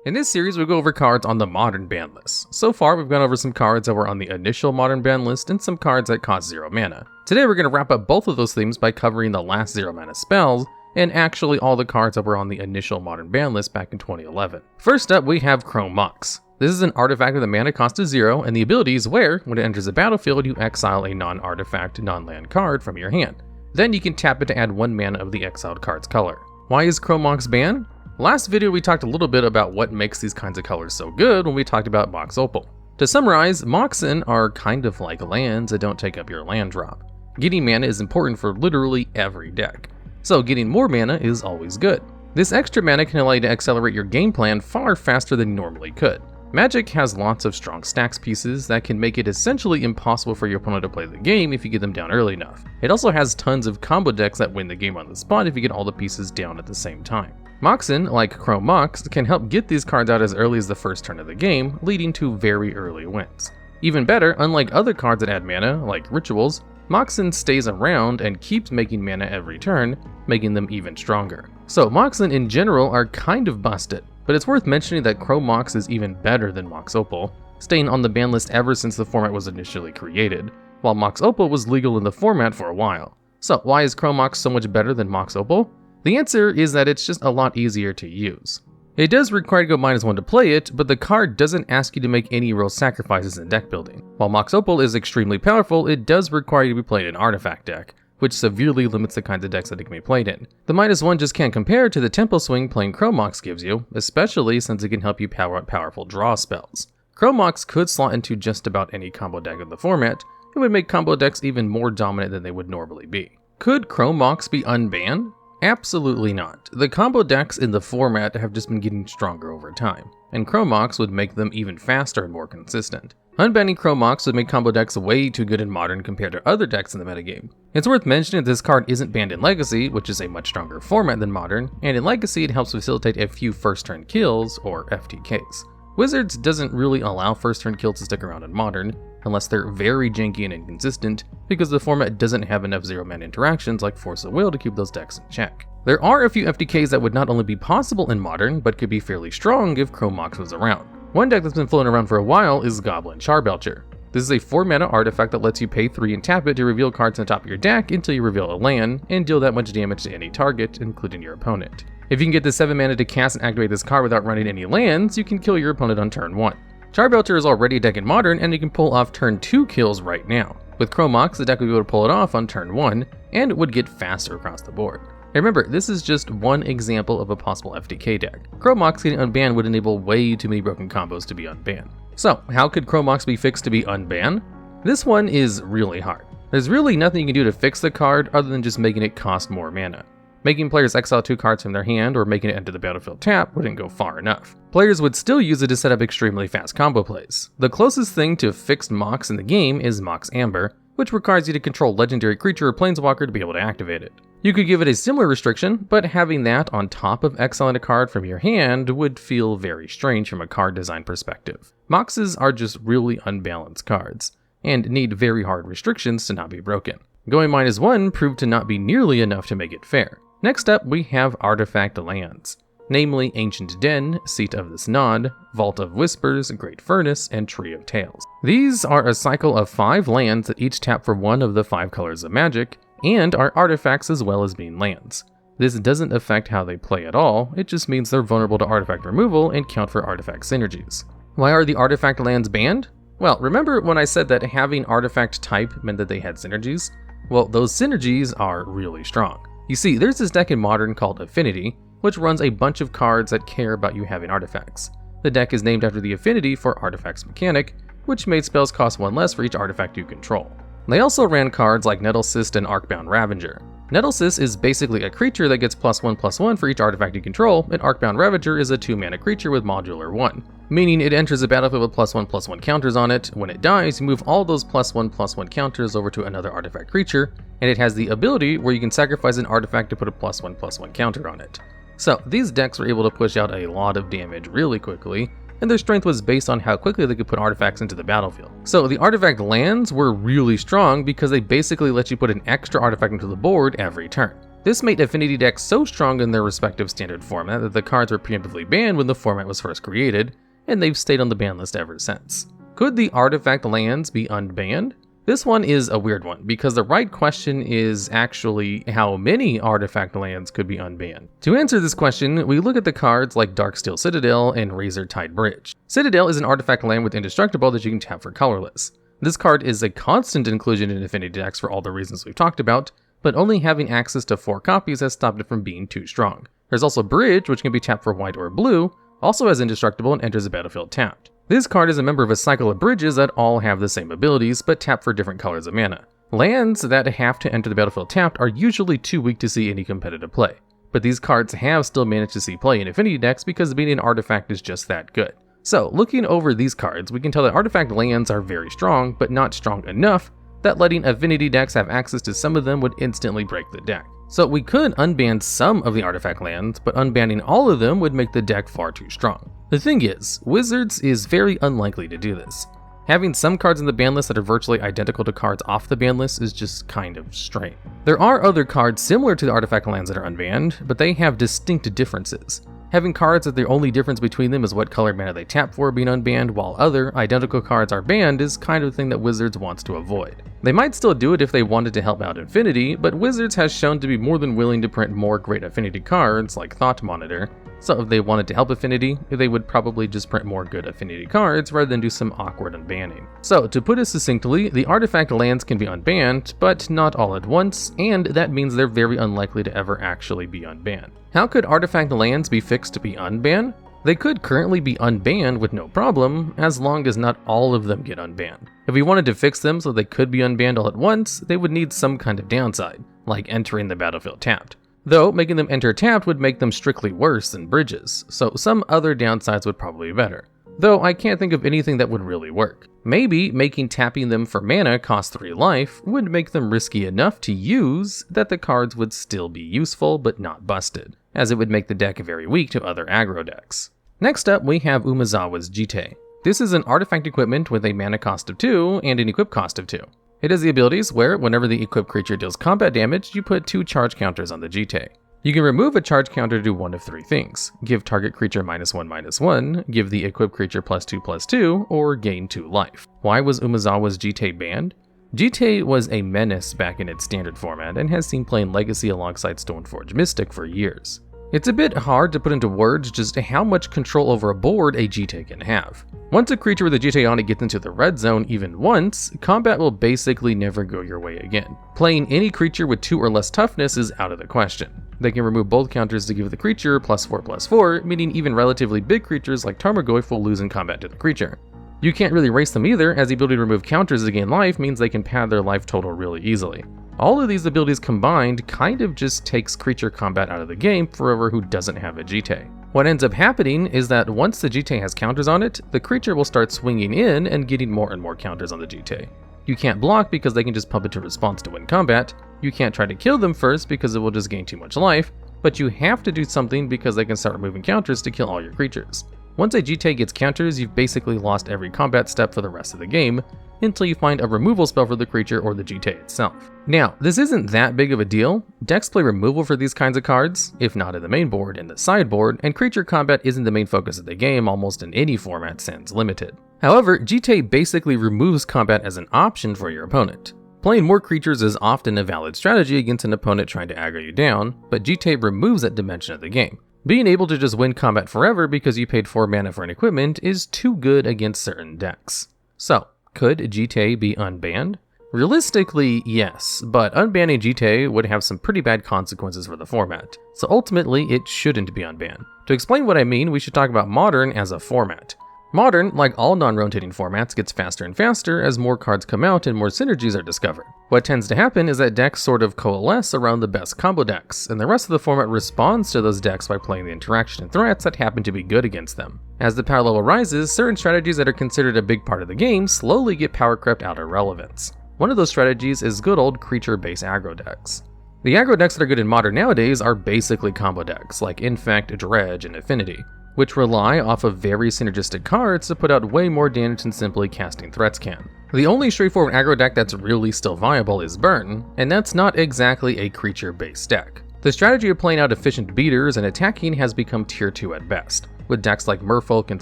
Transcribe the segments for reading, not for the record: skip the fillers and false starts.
In this series, we go over cards on the modern ban list. So far, we've gone over some cards that were on the initial modern ban list and some cards that cost 0 mana. Today, we're going to wrap up both of those themes by covering the last 0 mana spells, and actually all the cards that were on the initial modern ban list back in 2011. First up, we have Chrome Mox. This is an artifact with a mana cost of 0, and the ability is where, when it enters the battlefield, you exile a non-artifact, non-land card from your hand. Then you can tap it to add 1 mana of the exiled card's color. Why is Chrome Mox banned? Last video we talked a little bit about what makes these kinds of colors so good when we talked about Mox Opal. To summarize, Moxen are kind of like lands that don't take up your land drop. Getting mana is important for literally every deck, so getting more mana is always good. This extra mana can allow you to accelerate your game plan far faster than you normally could. Magic has lots of strong stacks pieces that can make it essentially impossible for your opponent to play the game if you get them down early enough. It also has tons of combo decks that win the game on the spot if you get all the pieces down at the same time. Moxen, like Chrome Mox, can help get these cards out as early as the first turn of the game, leading to very early wins. Even better, unlike other cards that add mana, like Rituals, Moxen stays around and keeps making mana every turn, making them even stronger. So Moxen in general are kind of busted, but it's worth mentioning that Chrome Mox is even better than Mox Opal, staying on the ban list ever since the format was initially created, while Mox Opal was legal in the format for a while. So why is Chrome Mox so much better than Mox Opal? The answer is that it's just a lot easier to use. It does require to go -1 to play it, but the card doesn't ask you to make any real sacrifices in deck building. While Mox Opal is extremely powerful, it does require you to be played in artifact deck, which severely limits the kinds of decks that it can be played in. The -1 just can't compare to the tempo swing playing Chrome Mox gives you, especially since it can help you power up powerful draw spells. Chrome Mox could slot into just about any combo deck in the format, and would make combo decks even more dominant than they would normally be. Could Chrome Mox be unbanned? Absolutely not. The combo decks in the format have just been getting stronger over time, and Chrome Mox would make them even faster and more consistent. Unbanning Chrome Mox would make combo decks way too good in Modern compared to other decks in the metagame. It's worth mentioning that this card isn't banned in Legacy, which is a much stronger format than Modern, and in Legacy it helps facilitate a few first turn kills, or FTKs. Wizards doesn't really allow first turn kills to stick around in Modern, unless they're very janky and inconsistent, because the format doesn't have enough 0 mana interactions like Force of Will to keep those decks in check. There are a few FTKs that would not only be possible in Modern, but could be fairly strong if Chrome Mox was around. One deck that's been floating around for a while is Goblin Charbelcher. This is a 4 mana artifact that lets you pay 3 and tap it to reveal cards on the top of your deck until you reveal a land, and deal that much damage to any target, including your opponent. If you can get the 7 mana to cast and activate this card without running any lands, you can kill your opponent on turn 1. Charbelcher is already a deck in Modern, and you can pull off turn 2 kills right now. With Chrome Mox, the deck would be able to pull it off on turn 1, and it would get faster across the board. And remember, this is just one example of a possible FTK deck. Chrome Mox getting unbanned would enable way too many broken combos to be unbanned. So, how could Chrome Mox be fixed to be unbanned? This one is really hard. There's really nothing you can do to fix the card other than just making it cost more mana. Making players exile 2 cards from their hand or making it enter the battlefield tap wouldn't go far enough. Players would still use it to set up extremely fast combo plays. The closest thing to fixed Mox in the game is Mox Amber, which requires you to control legendary creature or planeswalker to be able to activate it. You could give it a similar restriction, but having that on top of exiling a card from your hand would feel very strange from a card design perspective. Moxes are just really unbalanced cards, and need very hard restrictions to not be broken. Going -1 proved to not be nearly enough to make it fair. Next up, we have Artifact Lands, namely Ancient Den, Seat of the Synod, Vault of Whispers, Great Furnace, and Tree of Tales. These are a cycle of 5 lands that each tap for 1 of the 5 colors of magic, and are artifacts as well as being lands. This doesn't affect how they play at all, it just means they're vulnerable to artifact removal and count for artifact synergies. Why are the Artifact Lands banned? Well, remember when I said that having artifact type meant that they had synergies? Well, those synergies are really strong. You see, there's this deck in Modern called Affinity, which runs a bunch of cards that care about you having artifacts. The deck is named after the Affinity for Artifacts mechanic, which made spells cost 1 less for each artifact you control. They also ran cards like Nettlecyst and Arcbound Ravager. Nettlecyst is basically a creature that gets +1/+1 for each artifact you control, and Arcbound Ravager is a 2 mana creature with Modular 1, meaning it enters the battlefield with +1/+1 counters on it. When it dies, you move all those +1/+1 counters over to another artifact creature, and it has the ability where you can sacrifice an artifact to put a +1/+1 counter on it. So these decks were able to push out a lot of damage really quickly, and their strength was based on how quickly they could put artifacts into the battlefield. So the artifact lands were really strong because they basically let you put an extra artifact into the board every turn. This made affinity decks so strong in their respective standard format that the cards were preemptively banned when the format was first created, and they've stayed on the ban list ever since. Could the artifact lands be unbanned? This one is a weird one, because the right question is actually how many artifact lands could be unbanned. To answer this question, we look at the cards like Darksteel Citadel and Razor-Tide Bridge. Citadel is an artifact land with Indestructible that you can tap for colorless. This card is a constant inclusion in affinity decks for all the reasons we've talked about, but only having access to 4 copies has stopped it from being too strong. There's also Bridge, which can be tapped for white or blue, also has Indestructible and enters the battlefield tapped. This card is a member of a cycle of bridges that all have the same abilities, but tap for different colors of mana. Lands that have to enter the battlefield tapped are usually too weak to see any competitive play, but these cards have still managed to see play in affinity decks because being an artifact is just that good. So, looking over these cards, we can tell that artifact lands are very strong, but not strong enough that letting affinity decks have access to some of them would instantly break the deck. So we could unban some of the artifact lands, but unbanning all of them would make the deck far too strong. The thing is, Wizards is very unlikely to do this. Having some cards in the ban list that are virtually identical to cards off the ban list is just kind of strange. There are other cards similar to the artifact lands that are unbanned, but they have distinct differences. Having cards that the only difference between them is what color mana they tap for being unbanned, while other, identical cards are banned is kind of the thing that Wizards wants to avoid. They might still do it if they wanted to help out Infinity, but Wizards has shown to be more than willing to print more great Affinity cards, like Thought Monitor, so if they wanted to help Affinity, they would probably just print more good Affinity cards rather than do some awkward unbanning. So, to put it succinctly, the artifact lands can be unbanned, but not all at once, and that means they're very unlikely to ever actually be unbanned. How could artifact lands be fixed to be unbanned? They could currently be unbanned with no problem, as long as not all of them get unbanned. If we wanted to fix them so they could be unbanned all at once, they would need some kind of downside, like entering the battlefield tapped. Though, making them enter tapped would make them strictly worse than bridges, so some other downsides would probably be better. Though I can't think of anything that would really work. Maybe making tapping them for mana cost 3 life would make them risky enough to use that the cards would still be useful but not busted, as it would make the deck very weak to other aggro decks. Next up, we have Umezawa's Jitte. This is an artifact equipment with a mana cost of 2 and an equip cost of 2. It has the abilities where, whenever the equipped creature deals combat damage, you put 2 charge counters on the Jitte. You can remove a charge counter to do one of 3 things: give target creature -1/-1, give the equipped creature +2/+2, or gain 2 life. Why was Umezawa's Jitte banned? Jitte was a menace back in its standard format and has seen play in Legacy alongside Stoneforge Mystic for years. It's a bit hard to put into words just how much control over a board a Jitte can have. Once a creature with a Jitte on it gets into the red zone even once, combat will basically never go your way again. Playing any creature with 2 or less toughness is out of the question. They can remove both counters to give the creature +4/+4, meaning even relatively big creatures like Tarmogoyf will lose in combat to the creature. You can't really race them either, as the ability to remove counters to gain life means they can pad their life total really easily. All of these abilities combined kind of just takes creature combat out of the game for whoever who doesn't have a Jitte. What ends up happening is that once the Jitte has counters on it, the creature will start swinging in and getting more and more counters on the Jitte. You can't block because they can just pump it to response to win combat, you can't try to kill them first because it will just gain too much life, but you have to do something because they can start removing counters to kill all your creatures. Once a Jitte gets counters, you've basically lost every combat step for the rest of the game, until you find a removal spell for the creature or the Jitte itself. Now, this isn't that big of a deal. Decks play removal for these kinds of cards, if not in the main board, in the sideboard, and creature combat isn't the main focus of the game almost in any format sans limited. However, Jitte basically removes combat as an option for your opponent. Playing more creatures is often a valid strategy against an opponent trying to aggro you down, but Jitte removes that dimension of the game. Being able to just win combat forever because you paid 4 mana for an equipment is too good against certain decks. So, could Jitte be unbanned? Realistically, yes, but unbanning Jitte would have some pretty bad consequences for the format, so ultimately it shouldn't be unbanned. To explain what I mean, we should talk about Modern as a format. Modern, like all non-rotating formats, gets faster and faster as more cards come out and more synergies are discovered. What tends to happen is that decks sort of coalesce around the best combo decks, and the rest of the format responds to those decks by playing the interaction and threats that happen to be good against them. As the power level rises, certain strategies that are considered a big part of the game slowly get power crept out of relevance. One of those strategies is good old creature-based aggro decks. The aggro decks that are good in Modern nowadays are basically combo decks, like Infect, Dredge, and Affinity, which rely off of very synergistic cards to put out way more damage than simply casting threats can. The only straightforward aggro deck that's really still viable is Burn, and that's not exactly a creature-based deck. The strategy of playing out efficient beaters and attacking has become tier 2 at best, with decks like Merfolk and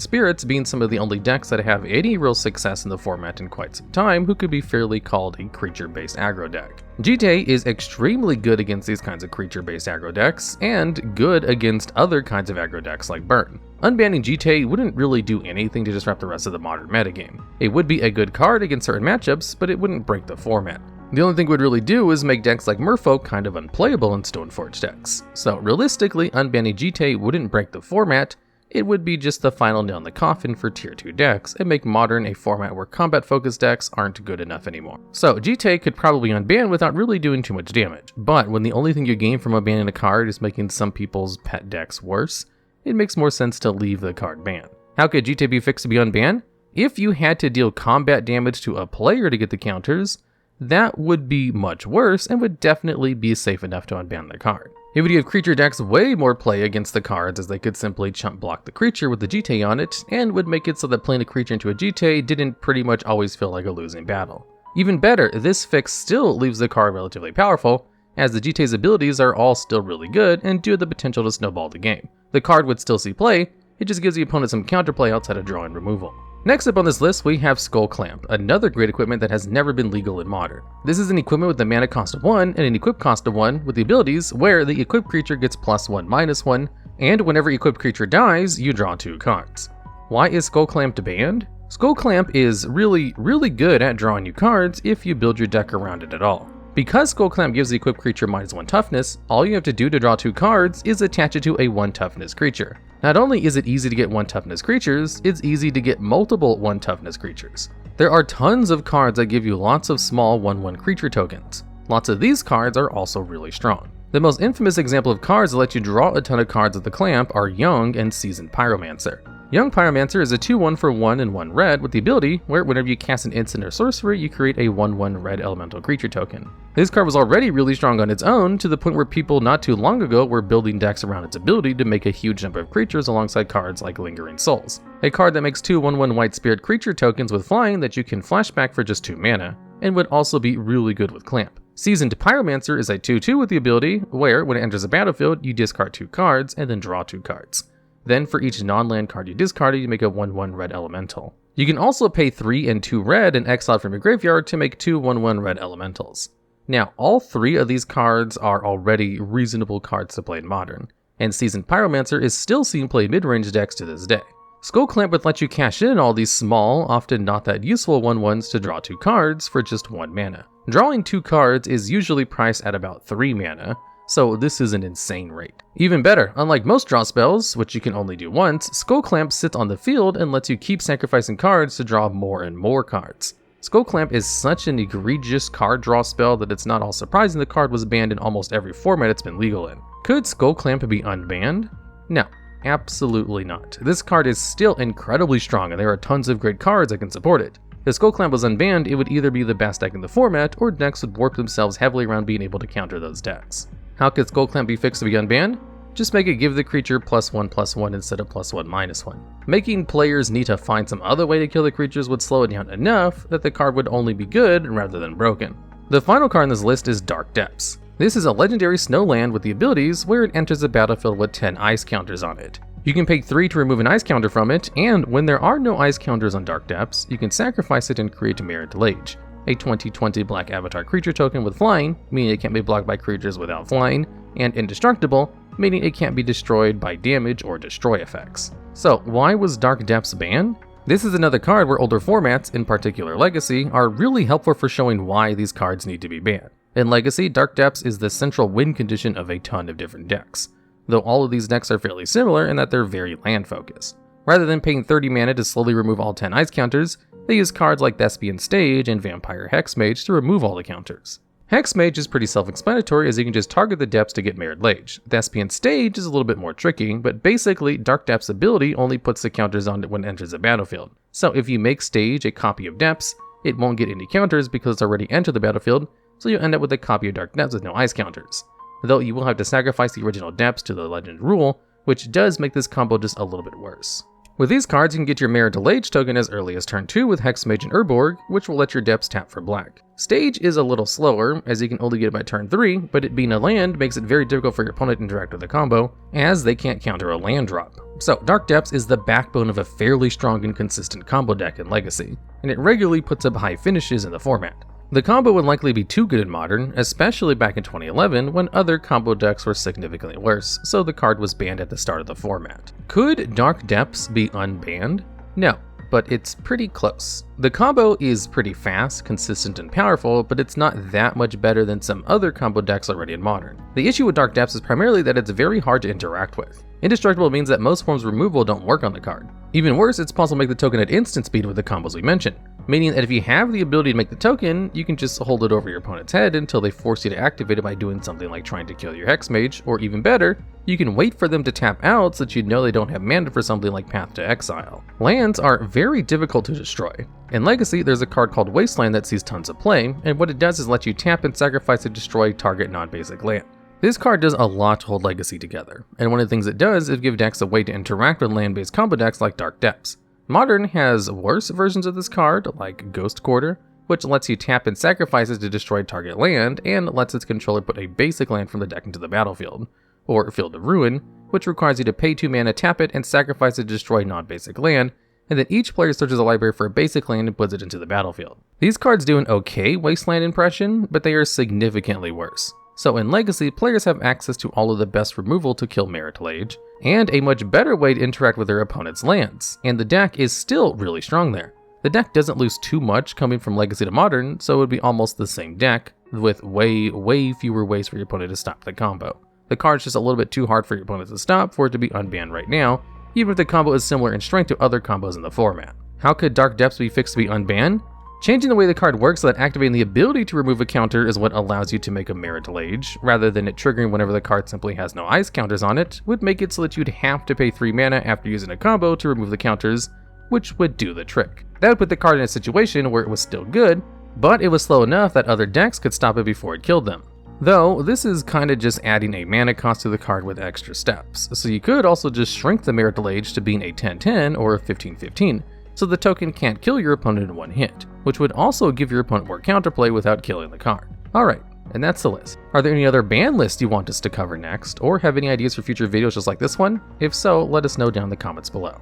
Spirits being some of the only decks that have any real success in the format in quite some time who could be fairly called a creature-based aggro deck. Jitte is extremely good against these kinds of creature-based aggro decks, and good against other kinds of aggro decks like Burn. Unbanning Jitte wouldn't really do anything to disrupt the rest of the modern metagame. It would be a good card against certain matchups, but it wouldn't break the format. The only thing it would really do is make decks like Merfolk kind of unplayable in Stoneforge decks. So realistically, unbanning Jitte wouldn't break the format, it would be just the final nail in the coffin for tier 2 decks and make Modern a format where combat focused decks aren't good enough anymore. So Jitte could probably unban without really doing too much damage, but when the only thing you gain from unbanning a card is making some people's pet decks worse, it makes more sense to leave the card banned. How could Jitte be fixed to be unbanned? If you had to deal combat damage to a player to get the counters, that would be much worse and would definitely be safe enough to unban the card. It would give creature decks way more play against the cards, as they could simply chump block the creature with the Jitte on it, and would make it so that playing a creature into a Jitte didn't pretty much always feel like a losing battle. Even better, this fix still leaves the card relatively powerful, as the Jitte's abilities are all still really good and do have the potential to snowball the game. The card would still see play, it just gives the opponent some counterplay outside of draw and removal. Next up on this list, we have Skullclamp, another great equipment that has never been legal in Modern. This is an equipment with a mana cost of 1 and an equip cost of 1 with the abilities where the equipped creature gets +1/-1, and whenever equipped creature dies, you draw 2 cards. Why is Skullclamp banned? Skullclamp is really good at drawing you cards if you build your deck around it at all. Because Skullclamp gives the equipped creature -1 toughness, all you have to do to draw 2 cards is attach it to a 1 toughness creature. Not only is it easy to get 1 toughness creatures, it's easy to get multiple 1 toughness creatures. There are tons of cards that give you lots of small 1/1 creature tokens. Lots of these cards are also really strong. The most infamous example of cards that let you draw a ton of cards with the clamp are Young and Seasoned Pyromancer. Young Pyromancer is a 2/1 for 1 and 1 red with the ability where whenever you cast an instant or sorcery, you create a 1/1 red elemental creature token. This card was already really strong on its own, to the point where people not too long ago were building decks around its ability to make a huge number of creatures alongside cards like Lingering Souls, a card that makes 2 1/1 white spirit creature tokens with flying that you can flashback for just 2 mana, and would also be really good with Clamp. Seasoned Pyromancer is a 2/2 with the ability where when it enters a battlefield, you discard 2 cards and then draw 2 cards. Then for each non-land card you discarded, you make a 1/1 red elemental. You can also pay 3 and 2 red and exile from your graveyard to make 2 1/1 red elementals. Now, all 3 of these cards are already reasonable cards to play in Modern, and Seasoned Pyromancer is still seen played mid-range decks to this day. Skullclamp would let you cash in all these small, often not that useful 1/1s to draw 2 cards for just 1 mana. Drawing 2 cards is usually priced at about 3 mana, so this is an insane rate. Even better, unlike most draw spells, which you can only do once, Skullclamp sits on the field and lets you keep sacrificing cards to draw more and more cards. Skullclamp is such an egregious card draw spell that it's not all surprising the card was banned in almost every format it's been legal in. Could Skullclamp be unbanned? No, absolutely not. This card is still incredibly strong and there are tons of great cards that can support it. If Skullclamp was unbanned, it would either be the best deck in the format, or decks would warp themselves heavily around being able to counter those decks. How could Skullclamp be fixed to be unbanned? Just make it give the creature +1/+1 instead of +1/-1. Making players need to find some other way to kill the creatures would slow it down enough that the card would only be good rather than broken. The final card on this list is Dark Depths. This is a legendary snow land with the abilities where it enters a battlefield with 10 ice counters on it. You can pay 3 to remove an ice counter from it, and when there are no ice counters on Dark Depths, you can sacrifice it and create Mirrored Lage, a 20/20 black avatar creature token with flying, meaning it can't be blocked by creatures without flying, and indestructible, meaning it can't be destroyed by damage or destroy effects. So why was Dark Depths banned? This is another card where older formats, in particular Legacy, are really helpful for showing why these cards need to be banned. In Legacy, Dark Depths is the central win condition of a ton of different decks, though all of these decks are fairly similar in that they're very land focused. Rather than paying 30 mana to slowly remove all 10 ice counters, they use cards like Thespian Stage and Vampire Hexmage to remove all the counters. Hexmage is pretty self-explanatory as you can just target the depths to get Mirrored Lage. Thespian Stage is a little bit more tricky, but basically Dark Depths' ability only puts the counters on it when it enters the battlefield. So if you make Stage a copy of Depths, it won't get any counters because it's already entered the battlefield, so you end up with a copy of Dark Depths with no ice counters. Though you will have to sacrifice the original Depths to the Legend rule, which does make this combo just a little bit worse. With these cards, you can get your Marital Age token as early as turn 2 with Hexmage and Urborg, which will let your depths tap for black. Stage is a little slower, as you can only get it by turn 3, but it being a land makes it very difficult for your opponent to interact with the combo, as they can't counter a land drop. So Dark Depths is the backbone of a fairly strong and consistent combo deck in Legacy, and it regularly puts up high finishes in the format. The combo would likely be too good in Modern, especially back in 2011 when other combo decks were significantly worse, so the card was banned at the start of the format. Could Dark Depths be unbanned? No, but it's pretty close. The combo is pretty fast, consistent, and powerful, but it's not that much better than some other combo decks already in Modern. The issue with Dark Depths is primarily that it's very hard to interact with. Indestructible means that most forms of removal don't work on the card. Even worse, it's possible to make the token at instant speed with the combos we mentioned, meaning that if you have the ability to make the token, you can just hold it over your opponent's head until they force you to activate it by doing something like trying to kill your Hexmage, or even better, you can wait for them to tap out so that you know they don't have mana for something like Path to Exile. Lands are very difficult to destroy. In Legacy, there's a card called Wasteland that sees tons of play, and what it does is let you tap and sacrifice to destroy target non-basic land. This card does a lot to hold Legacy together, and one of the things it does is give decks a way to interact with land-based combo decks like Dark Depths. Modern has worse versions of this card, like Ghost Quarter, which lets you tap and sacrifice it to destroy target land, and lets its controller put a basic land from the deck into the battlefield, or Field of Ruin, which requires you to pay 2 mana, tap it, and sacrifice it to destroy non-basic land, and then each player searches a library for a basic land and puts it into the battlefield. These cards do an okay Wasteland impression, but they are significantly worse. So in Legacy, players have access to all of the best removal to kill Marital Age, and a much better way to interact with their opponent's lands, and the deck is still really strong there. The deck doesn't lose too much coming from Legacy to Modern, so it would be almost the same deck, with way fewer ways for your opponent to stop the combo. The card's just a little bit too hard for your opponent to stop for it to be unbanned right now, even if the combo is similar in strength to other combos in the format. How could Dark Depths be fixed to be unbanned? Changing the way the card works so that activating the ability to remove a counter is what allows you to make a Marital Age, rather than it triggering whenever the card simply has no ice counters on it, would make it so that you'd have to pay 3 mana after using a combo to remove the counters, which would do the trick. That would put the card in a situation where it was still good, but it was slow enough that other decks could stop it before it killed them. Though, this is kinda just adding a mana cost to the card with extra steps, so you could also just shrink the Marital Age to being a 10-10 or a 15-15, so the token can't kill your opponent in one hit, which would also give your opponent more counterplay without killing the card. Alright, and that's the list. Are there any other ban lists you want us to cover next, or have any ideas for future videos just like this one? If so, let us know down in the comments below.